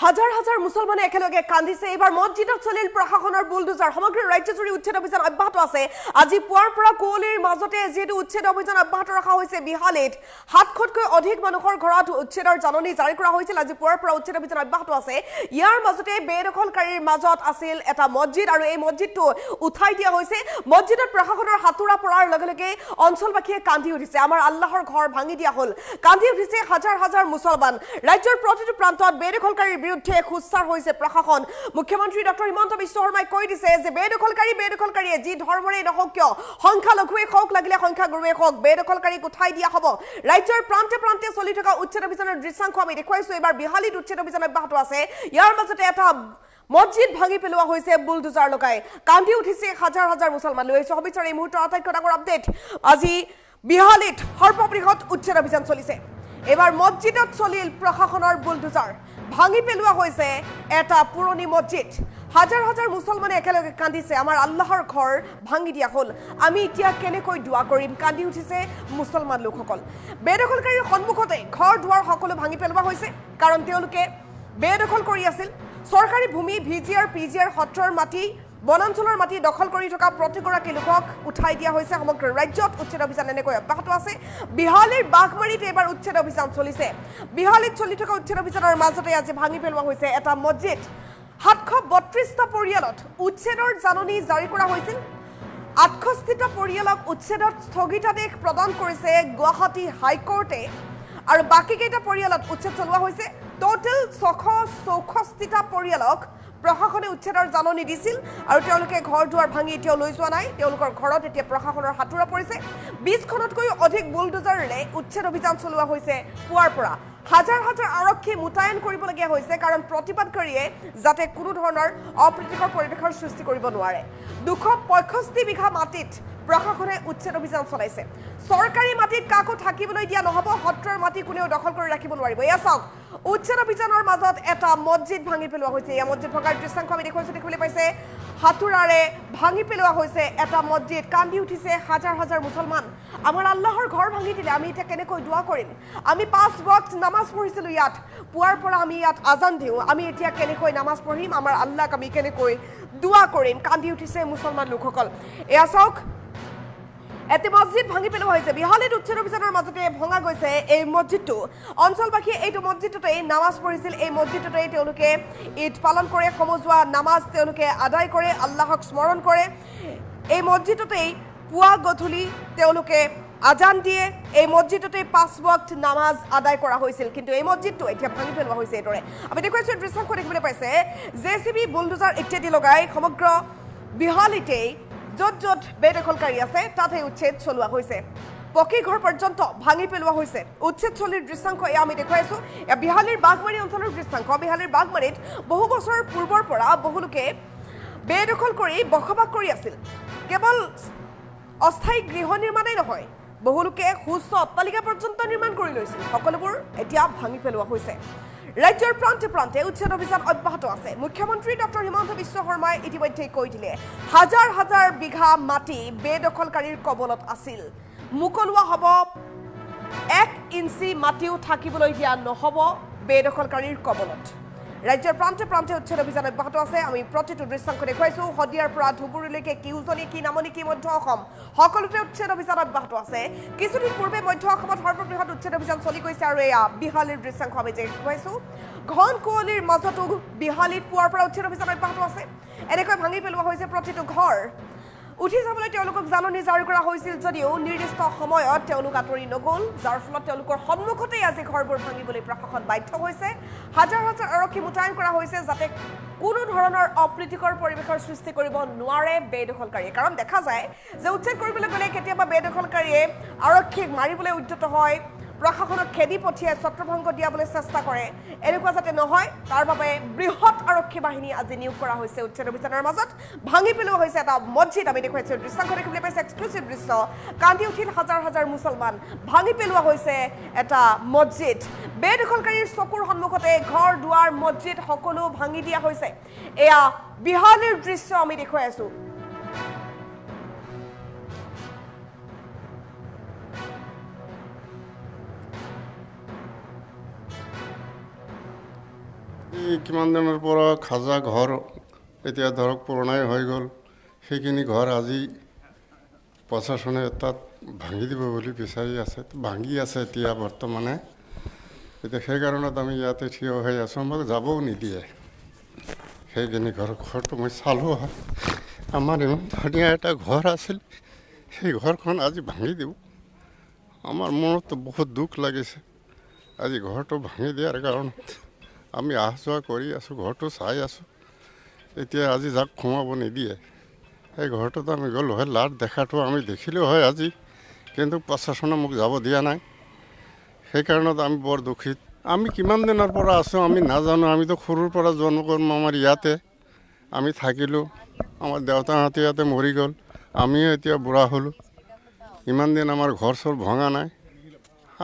হাজাৰ হাজাৰ মুছলমানে একেলগে কান্দিছে এবাৰ মছজিদত চলিল প্ৰশাসনৰ বুলডোজাৰ সমগ্ৰ ৰাজ্যজুৰি উচ্ছেদ অভিযান অব্যাহত আছে আজি পুৱাৰ পৰা কুঁৱলীৰ মাজতে যেটো উচ্ছেদ অভিযান অব্যাহত ৰখা হৈছে বিহালীত ৭০০তকৈ অধিক মানুহৰ ঘৰত উচ্ছেদৰ জাননী জাৰি কৰা হৈছিল আজি পুৱাৰ পৰা উচ্ছেদ অভিযান অব্যাহত আছে ইয়াৰ মাজতে বেদখলকাৰীৰ মাজত আছিল এটা মছজিদ আৰু এই মছজিদটো উঠাই দিয়া হৈছে মছজিদত প্ৰশাসনৰ হাতুৰা পৰাৰ লগে লগে অঞ্চলবাসীয়ে কান্দি উঠিছে আমাৰ আল্লাহৰ ঘৰ ভাঙি দিয়া হ'ল কান্দি উঠিছে হাজাৰ হাজাৰ মুছলমান ৰাজ্যৰ প্ৰতিটো প্ৰান্তত বেদখলকাৰীৰ বিৰুদ্ধে খুস্তাৰ হৈছে প্ৰশাসন মুখ্যমন্ত্ৰী ডক্টৰ হিমন্ত বিশ্ব শৰ্মাই কৈ দিছে যে বেদখলকাৰীয়ে যি ধৰ্মৰে নহওক কিয় সংখ্যালঘুৱে হওক লাগিলে সংখ্যাগুৰুৱে হওক বেদখলকাৰীক উঠাই দিয়া হ'ব ৰাজ্যৰ প্ৰান্তে প্ৰান্তে চলি থকা উচ্ছেদ অভিযানৰ দৃশ্যাংশ আমি দেখুৱাইছো এবাৰ বিহালীত উচ্ছেদ অভিযান অব্যাহত আছে ইয়াৰ মাজতে এটা মছজিদ ভাঙি পেলোৱা হৈছে বুলডোজাৰ লগাই কান্দি উঠিছে হাজাৰ হাজাৰ মুছলমান লৈ আহিছো সবিচাৰ এই মুহূৰ্তৰ আটাইতকৈ ডাঙৰ আপডেট আজি বিহালীত সৰ্ববৃহৎ উচ্ছেদ অভিযান চলিছে এবাৰ মছজিদত চলিল প্ৰশাসনৰ বুলডোজাৰ ভাঙি পেলোৱা হৈছে এটা পুৰণি মছজিদ হাজাৰ হাজাৰ মুছলমানে একেলগে কান্দিছে আমাৰ আল্লাহৰ ঘৰ ভাঙি দিয়া হ'ল আমি এতিয়া কেনেকৈ দোৱা কৰিম কান্দি উঠিছে মুছলমান লোকসকল বেদখলকাৰীৰ সন্মুখতে ঘৰ দুৱাৰ সকলো ভাঙি পেলোৱা হৈছে কাৰণ তেওঁলোকে বেদখল কৰি আছিল চৰকাৰী ভূমি ভিজিআৰ পিজিআৰ সত্ৰৰ মাটি বনাঞ্চলৰ মাটি দখল কৰি থকা প্ৰতিগৰাকী লোকক উঠাই দিয়া হৈছে সমগ্ৰ ৰাজ্যত উচ্ছেদ অভিযান এনেকৈ অব্যাহত আছে বিহালীৰ বাঘমাৰীত এবাৰ উচ্ছেদ অভিযান চলিছে বিহালীত চলি থকা উচ্ছেদ অভিযানৰ মাজতে আজি ভাঙি পেলোৱা হৈছে এটা মছজিদ ৭৩২টা পৰিয়ালত উচ্ছেদৰ জাননী জাৰি কৰা হৈছিল ৬৮টা পৰিয়ালক উচ্ছেদত স্থগিতাদেশ প্ৰদান কৰিছে গুৱাহাটী হাইকোৰ্টে আৰু বাকীকেইটা পৰিয়ালত উচ্ছেদ চলোৱা হৈছে টোটেল ৬৬৪টা পৰিয়ালক প্ৰশাসনে উচ্ছেদৰ জাননী দিছিল আৰু তেওঁলোকে ঘৰ দুৱাৰ ভাঙি এতিয়াও লৈ যোৱা নাই তেওঁলোকৰ ঘৰত এতিয়া প্ৰশাসনৰ হাতুৰা পৰিছে ২০খনতকৈও অধিক বুলডোজাৰেৰে উচ্ছেদ অভিযান চলোৱা হৈছে পুৱাৰ পৰা হাজাৰ হাজাৰ আৰক্ষী মোতায়েন কৰিবলগীয়া হৈছে কাৰণ প্ৰতিবাদকাৰীয়ে যাতে কোনো ধৰণৰ অপ্ৰীতিকৰ পৰিৱেশৰ সৃষ্টি কৰিব নোৱাৰে ২৬৫ বিঘা মাটিত প্ৰশাসনে উচ্ছেদ অভিযান চলাইছে চৰকাৰী মাটিত কাকো থাকিবলৈ দিয়া নহ'ব সত্ৰৰ মাটি কোনেও দখল কৰি ৰাখিব নোৱাৰিব এয়া চাওক উচ্ছেদ অভিযানৰ মাজত এটা মছজিদ ভাঙি পেলোৱা হৈছে এই মছজিদ ভঙাৰ দৃশ্যাংশ আমি দেখুৱাইছো দেখিবলৈ পাইছে হাতুৰাৰে ভাঙি পেলোৱা হৈছে এটা মছজিদ কান্দি উঠিছে হাজাৰ হাজাৰ মুছলমান আমাৰ আল্লাহৰ ঘৰ ভাঙি দিলে আমি এতিয়া কেনেকৈ দোৱা কৰিম আমি ৫ ওয়াক্ত নামাজ পঢ়িছিলোঁ ইয়াত পুৱাৰ পৰা আমি ইয়াত আজান দিওঁ আমি এতিয়া কেনেকৈ নামাজ পঢ়িম আমাৰ আল্লাহক আমি কেনেকৈ দোৱা কৰিম কান্দি উঠিছে মুছলমান লোকসকল এয়া চাওক এটি মছজিদ ভাঙি পেলোৱা হৈছে বিহালীত উচ্ছেদ অভিযানৰ মাজতে ভঙা গৈছে এই মছজিদটো অঞ্চলবাসীয়ে এইটো মছজিদতেই নামাজ পঢ়িছিল এই মছজিদতেই তেওঁলোকে ঈদ পালন কৰে সমজুৱা নামাজ তেওঁলোকে আদায় কৰে আল্লাহক স্মৰণ কৰে এই মছজিদতেই পুৱা গধূলি তেওঁলোকে আজান দিয়ে এই মছজিদতেই ৫ ওয়াক্ত নামাজ আদায় কৰা হৈছিল কিন্তু এই মছজিদটো এতিয়া ভাঙি পেলোৱা হৈছে এইদৰে আমি দেখুৱাইছো দৃশ্যাংশ দেখিবলৈ পাইছে জেচিবি বুলডোজাৰ ইত্যাদি লগাই সমগ্ৰ বিহালীতেই য'ত য'ত বেদখলকাৰী আছে তাতে উচ্ছেদ চলোৱা হৈছে পকী ঘৰ পৰ্যন্ত ভাঙি পেলোৱা হৈছে উচ্ছেদ চলিৰ দৃশ্যাংশ এয়া আমি দেখুৱাইছো এয়া বিহালীৰ বাঘমাৰী অঞ্চলৰ দৃশ্যাংশ বিহালীৰ বাঘমাৰীত বহু বছৰ পূৰ্বৰ পৰা বহুলোকে বেদখল কৰি বসবাস কৰি আছিল কেৱল অস্থায়ী গৃহ নিৰ্মাণেই নহয় বহুলোকে সুস্থ অট্টালিকা পৰ্যন্ত নিৰ্মাণ কৰি লৈছিল সকলোবোৰ এতিয়া ভাঙি পেলোৱা হৈছে ৰাজ্যৰ প্ৰান্তে প্ৰান্তে উচ্ছেদ অভিযান অব্যাহত আছে মুখ্যমন্ত্ৰী ডক্টৰ হিমন্ত বিশ্ব শৰ্মাই ইতিমধ্যে কৈ দিলে হাজাৰ হাজাৰ বিঘা মাটি বেদখলকাৰীৰ কবলত আছিল মুকলোৱা হ'ব ১ ইঞ্চি মাটিও থাকিবলৈ দিয়া নহ'ব বেদখলকাৰীৰ কবলত ৰাজ্যৰ প্ৰান্তে প্ৰান্তে উচ্ছেদ অভিযান অব্যাহত আছে আমি প্ৰতিটো দৃশ্যাংশ দেখুৱাইছো শদিয়াৰ পৰা ধুবুৰীলৈকে কি উজনি কি নামনি কি মধ্য অসম সকলোতে উচ্ছেদ অভিযান অব্যাহত আছে কিছুদিন পূৰ্বে মধ্য অসমত সৰ্ববৃহৎ উচ্ছেদ অভিযান চলি গৈছে আৰু এয়া বিহালীৰ দৃশ্যাংশ আমি দেখুৱাইছো ঘন কুঁৱলীৰ মাজতো বিহালীত পুৱাৰ পৰা উচ্ছেদ অভিযান অব্যাহত আছে এনেকৈ ভাঙি পেলোৱা হৈছে প্ৰতিটো ঘৰ উঠি যাবলৈ তেওঁলোকক জাননী জাৰি কৰা হৈছিল যদিও নিৰ্দিষ্ট সময়ত তেওঁলোক আঁতৰি নগ'ল যাৰ ফলত তেওঁলোকৰ সন্মুখতেই আজি ঘৰবোৰ ভাঙিবলৈ প্ৰশাসন বাধ্য হৈছে হাজাৰ হাজাৰ আৰক্ষী মোতায়েন কৰা হৈছে যাতে কোনো ধৰণৰ অপ্ৰীতিকৰ পৰিৱেশৰ সৃষ্টি কৰিব নোৱাৰে বেদখলকাৰীয়ে কাৰণ দেখা যায় যে উচ্ছেদ কৰিবলৈ গ'লে কেতিয়াবা বেদখলকাৰীয়ে আৰক্ষীক মাৰিবলৈ উদ্যত হয় প্ৰশাসনক খেদি পঠিয়াই ছত্ৰভংগ দিয়াবলৈ চেষ্টা কৰে এনেকুৱা যাতে নহয় তাৰ বাবে বৃহৎ আৰক্ষী বাহিনী আজি নিয়োগ কৰা হৈছে উচ্ছেদ অভিযানৰ মাজত ভাঙি পেলোৱা হৈছে এটা মছজিদ আমি দেখুৱাইছো দৃশ্যাংশ দেখিবলৈ পাইছে এক্সক্লুচিভ দৃশ্য কান্দি উঠিল হাজাৰ হাজাৰ মুছলমান ভাঙি পেলোৱা হৈছে এটা মছজিদ বেদখলকাৰীৰ চকুৰ সন্মুখতে ঘৰ দুৱাৰ মছজিদ সকলো ভাঙি দিয়া হৈছে এয়া বিহালীৰ দৃশ্য আমি দেখুৱাই আছো এই কিমান দিনৰ পৰা খাজা ঘৰ এতিয়া ধৰক পুৰণাই হৈ গ'ল, সেইখিনি ঘৰ আজি প্ৰশাসনে তাত ভাঙি দিব বুলি বিচাৰি আছে, ভাঙি আছে এতিয়া বৰ্তমানে। এতিয়া সেইকাৰণত আমি ইয়াতে থিয় হৈ আছোঁ, আমাক যাবও নিদিয়ে। সেইখিনি ঘৰটো মই চালোঁ হয়, আমাৰ ইমান ধুনীয়া এটা ঘৰ আছিল, সেই ঘৰখন আজি ভাঙি দিব। আমাৰ মনতো বহুত দুখ লাগিছে, আজি ঘৰটো ভাঙি দিয়াৰ কাৰণত আমি অহা যোৱা কৰি আছোঁ, ঘৰটো চাই আছোঁ। এতিয়া আজি যাক সোমাব নিদিয়ে, সেই ঘৰটোত আমি গ'লোঁ হয়, লাট দেখাটো আমি দেখিলোঁ হয় আজি, কিন্তু প্ৰশাসনে মোক যাব দিয়া নাই। সেইকাৰণত আমি বৰ দুখিত। আমি কিমান দিনৰ পৰা আছোঁ আমি নাজানো, আমিতো সৰুৰ পৰা জন্ম আমাৰ ইয়াতে আমি থাকিলোঁ, আমাৰ দেউতাহঁতে ইয়াতে মৰি গ'ল, আমিও এতিয়া বুঢ়া হ'লোঁ, ইমান দিন আমাৰ ঘৰ চৰ ভঙা নাই,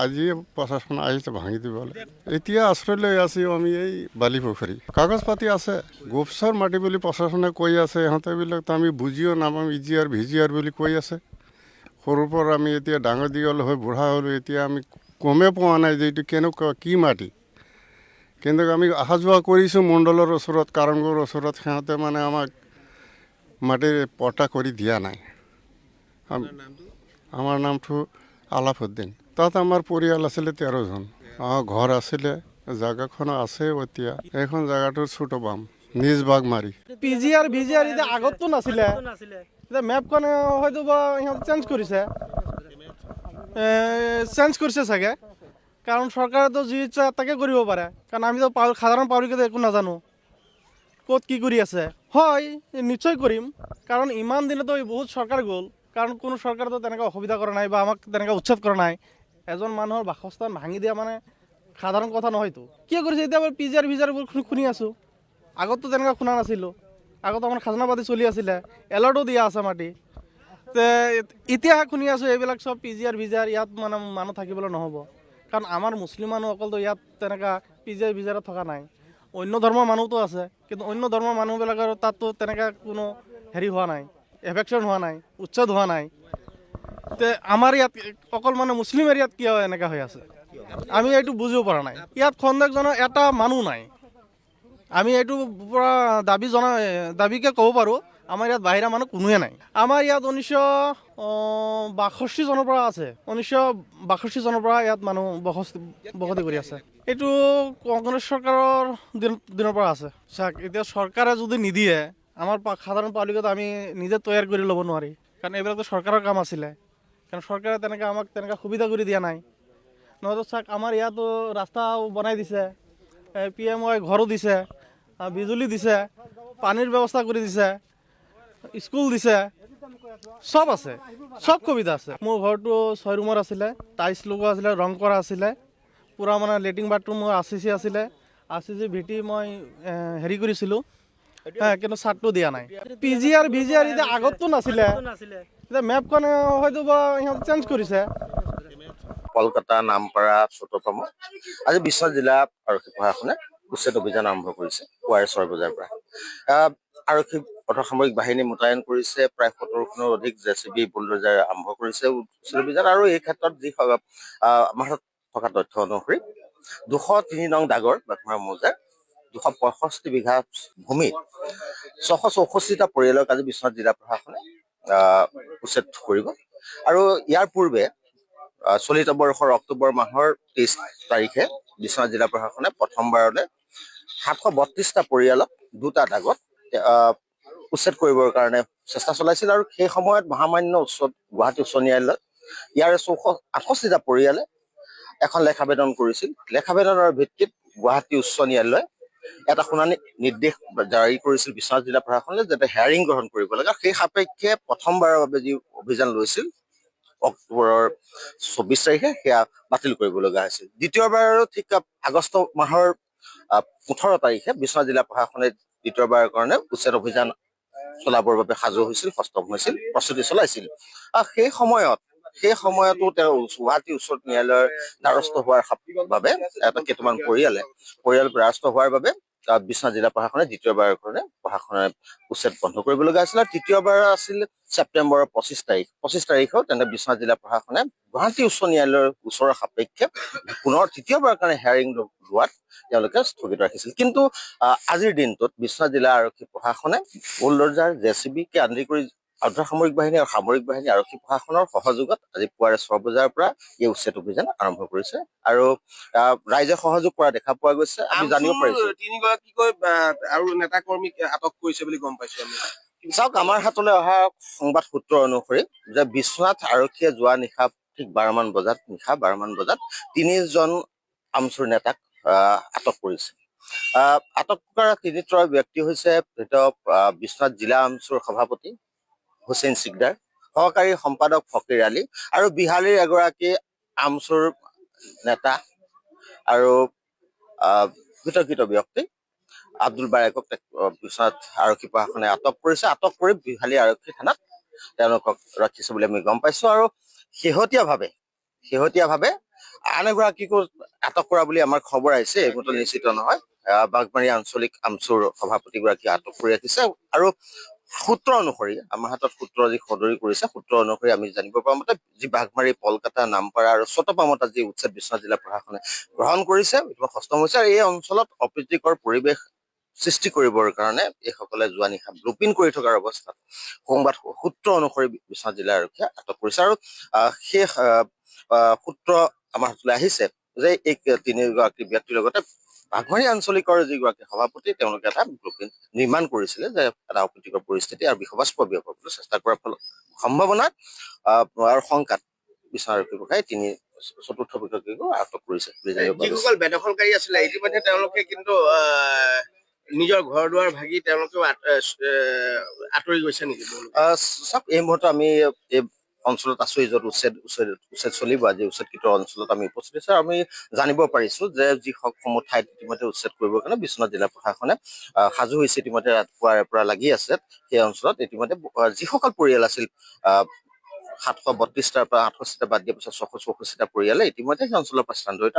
আজি প্ৰশাসন আহিছে ভাঙি দিবলৈ। এতিয়া আশ্ৰয় লৈ আছোঁ আমি এই বালিপুখুৰী, কাগজ পাতি আছে, গোপচৰ মাটি বুলি প্ৰশাসনে কৈ আছে, ইহঁতেবিলাকতো আমি বুজিও নাপাম, ইজিআৰ ভিজিআৰ বুলি কৈ আছে। সৰুৰ পৰা আমি এতিয়া ডাঙৰ দীঘল হৈ বুঢ়া হ'লোঁ, এতিয়া আমি গমেই পোৱা নাই যে এইটো কেনেকুৱা কি মাটি। কিন্তু আমি অহা যোৱা কৰিছোঁ মণ্ডলৰ ওচৰত, কাৰণগড়ৰ ওচৰত, সিহঁতে মানে আমাক মাটিৰ পট্টা কৰি দিয়া নাই। আমাৰ নামটো আলাফুদ্দিন। তাত আমাৰ পৰিয়াল আছিলে 13জন। ঘৰ আছিলে, জাগাখন আছে এতিয়া, এইখন জাগাটোৰ ছোট বাম নিজ বাগমাৰি। পিজিআৰ ভিজিআৰ এতিয়া আগততো নাছিলে, এতিয়া মেপখন হয়তো বা ইহঁতে চেঞ্জ কৰিছে চাগে, কাৰণ চৰকাৰেতো যি ইচ্ছা তাকে কৰিব পাৰে, কাৰণ আমিতো সাধাৰণ পাব্লিকেতো একো নাজানো ক'ত কি কৰি আছে। হয়, নিশ্চয় কৰিম, কাৰণ ইমান দিনেতো বহুত চৰকাৰ গ'ল, কাৰণ কোনো চৰকাৰেতো তেনেকৈ অসুবিধা কৰা নাই বা আমাক তেনেকৈ উচ্ছেদ কৰা নাই। এজন মানুহৰ বাসস্থান ভাঙি দিয়া মানে সাধাৰণ কথা নহয়তো। কিয় কৰিছে এতিয়া পিজিআৰ ভিজিআৰবোৰ শুনি আছোঁ, আগততো তেনেকৈ শুনা নাছিলোঁ। আগত আমাৰ খাজনা পাতি চলি আছিলে, এলাৰ্টো দিয়া আছে মাটি, এতিয়াহে শুনি আছোঁ এইবিলাক চব পিজিআৰ ভিজিআৰ, ইয়াত মানে মানুহ থাকিবলৈ নহ'ব। কাৰণ আমাৰ মুছলিম মানুহ অকলতো ইয়াত তেনেকুৱা পিজিআৰ ভিজিআৰত থকা নাই, অন্য ধৰ্মৰ মানুহতো আছে, কিন্তু অন্য ধৰ্মৰ মানুহবিলাকৰ তাততো তেনেকৈ কোনো হেৰি হোৱা নাই, এফেকশ্যন হোৱা নাই, উচ্ছেদ হোৱা নাই। আমাৰ ইয়াত অকল মানে মুছলিম এৰিয়াত কিয় এনেকুৱা হৈ আছে আমি এইটো বুজিব পৰা নাই। ইয়াত সন্দেহজনক এটা মানুহ নাই, আমি এইটো পৰা দাবীকে ক'ব পাৰোঁ, আমাৰ ইয়াত বাহিৰা মানুহ কোনোৱে নাই। আমাৰ ইয়াত 1962 চনৰ পৰা আছে, 1962 চনৰ পৰা ইয়াত মানুহ বসতি কৰি আছে। এইটো কংগ্ৰেছ চৰকাৰৰ দিনৰ পৰা আছে। চাওক, এতিয়া চৰকাৰে যদি নিদিয়ে, আমাৰ সাধাৰণ পাব্লিকত আমি নিজে তৈয়াৰ কৰি ল'ব নোৱাৰি, কাৰণ এইবিলাকতো চৰকাৰৰ কাম আছিলে, কাৰণ চৰকাৰে আমাক তেনেকৈ সুবিধা কৰি দিয়া নাই। নহয়তো চাওক, আমাৰ ইয়াতো ৰাস্তাও বনাই দিছে, PMY ঘৰো দিছে, বিজুলী দিছে, পানীৰ ব্যৱস্থা কৰি দিছে, স্কুল দিছে, চব আছে, চব সুবিধা আছে। মোৰ ঘৰটো 6 ৰুমৰ আছিলে, টাইলছ লগোৱা আছিলে, ৰং কৰা আছিলে, পূৰা মানে লেট্ৰিন বাথৰুম মোৰ RCC আছিলে, RCC ভিটি মই হেৰি কৰিছিলোঁ, কিন্তু চাৰ্টটো দিয়া নাই। পিজিআৰ ভিজিআৰ এতিয়া আগততো নাছিলে, এতিয়া মেপখন হয়তো বা ইহঁতে চেঞ্জ কৰিছে। কলকাতা নামপাৰা চৌটপাম আজি বিশ্বনাথ জিলা আৰক্ষী প্ৰশাসনে উচ্ছেদ অভিযান আৰম্ভ কৰিছে পুৱাৰে 6 বজাৰ পৰা। আৰক্ষী অৰ্ধসামৰিক বাহিনী মোতায়েন কৰিছে, প্ৰায় 70খনৰ অধিক JCB বুলডোজাৰ আৰম্ভ কৰিছে উচ্ছেদ অভিযান। আৰু এই ক্ষেত্ৰত যি আমাৰ হাতত থকা তথ্য অনুসৰি 203 নং দাগৰ বাঘমাৰা মৌজাৰ 265 বিঘা ভূমিত 664টা পৰিয়ালক আজি বিশ্বনাথ জিলা প্ৰশাসনে উচ্ছেদ কৰিব। আৰু ইয়াৰ পূৰ্বে চলিত বৰ্ষৰ অক্টোবৰ মাহৰ 23 তাৰিখে বিশ্বনাথ জিলা প্ৰশাসনে প্ৰথমবাৰলৈ 732টা পৰিয়ালক 2টা দাগত উচ্ছেদ কৰিবৰ কাৰণে চেষ্টা চলাইছিল। আৰু সেই সময়ত মহামান্য গুৱাহাটী উচ্চ ন্যায়ালয়ত ইয়াৰে 668টা পৰিয়ালে এখন লেখাবেদন কৰিছিল। লেখাবেদনৰ ভিত্তিত গুৱাহাটী উচ্চ ন্যায়ালয়ে এটা শুনানি নিৰ্দেশ জাৰি কৰিছিল বিশ্বনাথ জিলা প্ৰশাসনে, যাতে হেয়াৰিং গ্ৰহণ কৰিব লাগে। সেই সাপেক্ষে প্ৰথমবাৰৰ বাবে যি অভিযান লৈছিল অক্টোবৰৰ 24 তাৰিখে, সেয়া বাতিল কৰিব লগা হৈছিল। দ্বিতীয়বাৰ ঠিক আগষ্ট মাহৰ 18 তাৰিখে বিশ্বনাথ জিলা প্ৰশাসনে দ্বিতীয়বাৰৰ কাৰণে উচ্ছেদ অভিযান চলাবৰ বাবে সাজু হৈছিল, সষ্টম হৈছিল, প্ৰস্তুতি চলাইছিল। সেই সময়তো তেওঁ গুৱাহাটী উচ্চ ন্যায়ালয়ৰ দ্বাৰস্থ হোৱাৰ বাবে কেইটামান পৰিয়াল দ্বাৰস্থ হোৱাৰ বাবে বিশ্বনাথ জিলা প্ৰশাসনে দ্বিতীয়বাৰৰ কাৰণে উচ্ছেদ বন্ধ কৰিব লগা হৈছিল। আৰু তৃতীয়বাৰ আছিল ছেপ্টেম্বৰৰ 25 তাৰিখেও তেনে বিশ্বনাথ জিলা প্ৰশাসনে গুৱাহাটী উচ্চ ন্যায়ালয়ৰ গোচৰৰ সাপেক্ষে পুনৰ তৃতীয়বাৰৰ কাৰণে হেয়াৰিং লোৱাত তেওঁলোকে স্থগিত ৰাখিছিল। কিন্তু আজিৰ দিনটোত বিশ্বনাথ জিলা আৰক্ষী প্ৰশাসনে বুলডজাৰ জেচিবিকে আদি কৰি অৰ্ধসামৰিক বাহিনী আৰু সামৰিক বাহিনী আৰক্ষী প্ৰশাসনৰ সহযোগত আজি পুৱাৰে 6 বজাৰ পৰা এই উচ্ছেদ অভিযান আৰম্ভ কৰিছে আৰু ৰাইজে সহযোগ কৰা দেখা পোৱা গৈছে। আমি জানিব পাৰিছো তিনিগৰাকীকৈ আৰু নেতা কৰ্মীক আটক কৰিছে বুলি গম পাইছো আমি। চাওক, আমাৰ হাতলৈ অহা সংবাদ সূত্ৰ অনুসৰি যে বিশ্বনাথ আৰক্ষীয়ে যোৱা নিশা ঠিক 12মান বজাত 3জন আমচুৰ নেতাক আটক কৰিছে। আটক কৰা তিনিজন ব্যক্তি হৈছে বিশ্বনাথ জিলা আমচুৰ সভাপতি হুছেইন চিকদাৰ, সহকাৰী সম্পাদক ফকিৰ আলী আৰু বিহালীৰ এগৰাকী আমচুৰ নেতা আৰু বিতৰ্কিত ব্যক্তি আব্দুল বাৰেকক বিশ্বনাথ আৰক্ষী প্ৰশাসনে আটক কৰিছে। আটক কৰি বিহালী আৰক্ষী থানাত তেওঁলোকক ৰাখিছে বুলি আমি গম পাইছো আৰু শেহতীয়াভাৱে আন এগৰাকীকো আটক কৰা বুলি আমাৰ খবৰ আহিছে। এই মুহূৰ্তত নিশ্চিত নহয়। বাগমাৰী আঞ্চলিক আমচুৰ সভাপতিগৰাকী আটক কৰি ৰাখিছে আৰু সূত্ৰ অনুসৰি আমাৰ হাতত সূত্ৰ যি সদৰি কৰিছে, সূত্ৰ অনুসৰি আমি জানিব পৰা মতে যি বাগমাৰী, কলকাতা, নামপাৰা আৰু চট্টপামত যি উচ্ছেদ বিশ্বনাথ জিলা প্ৰশাসনে গ্ৰহণ কৰিছে সষ্টম হৈছে আৰু এই অঞ্চলত অপ্ৰীতিকৰ পৰিৱেশ সৃষ্টি কৰিবৰ কাৰণে এইসকলে যোৱা নিশা ব্লুপিং কৰি থকাৰ অৱস্থাত সংবাদ সূত্ৰ অনুসৰি বিশ্বনাথ জিলা আৰক্ষীয়ে আটক কৰিছে আৰু সেই সূত্ৰ আমাৰ হাতলৈ আহিছে যে এই তিনিগৰাকী ব্যক্তিৰ লগতে বাগমাৰী আঞ্চলিকৰ যিগৰাকী সভাপতি তেওঁলোকে এটা ব্লুপিং নিৰ্মাণ কৰিছিলে যে এটা অপ্ৰীতিকৰ পৰিস্থিতি আৰু বিসবাস্পদ বিয়পাবলৈ চেষ্টা কৰাৰ ফলত সম্ভাৱনাত আৰু শংকাত বিশ্বনাথ আৰক্ষী বিভাগে চতুৰ্থ ব্যক্তিকো আটক কৰিছে বুলি জানিব পাৰিছো। যিসকল বেদখলকাৰী আছিলে ইতিমধ্যে তেওঁলোকে কিন্তু নিজৰ ঘৰ দুৱাৰ ভাগি তেওঁলোকেও আঁতৰি গৈছে নেকি? চাওক, এই মুহূৰ্তত আমি এই অঞ্চলত আছো য'ত উচ্ছেদ চলিব। আজি উচ্ছেদকৃত অঞ্চলত আমি উপস্থিত আছো। আমি জানিব পাৰিছো যে যিসমূহ ঠাইত ইতিমধ্যে উচ্ছেদ কৰিবৰ কাৰণে বিশ্বনাথ জিলা প্ৰশাসনে সাজু হৈছে, ইতিমধ্যে ৰাতিপুৱাৰে পৰা লাগি আছে। সেই অঞ্চলত ইতিমধ্যে যিসকল পৰিয়াল আছিল 732টাৰ পৰা 68টা বাদ দিয়াৰ পিছত 664টা পৰিয়ালে ইতিমধ্যে সেই অঞ্চলৰ পৰা স্থানান্তৰিত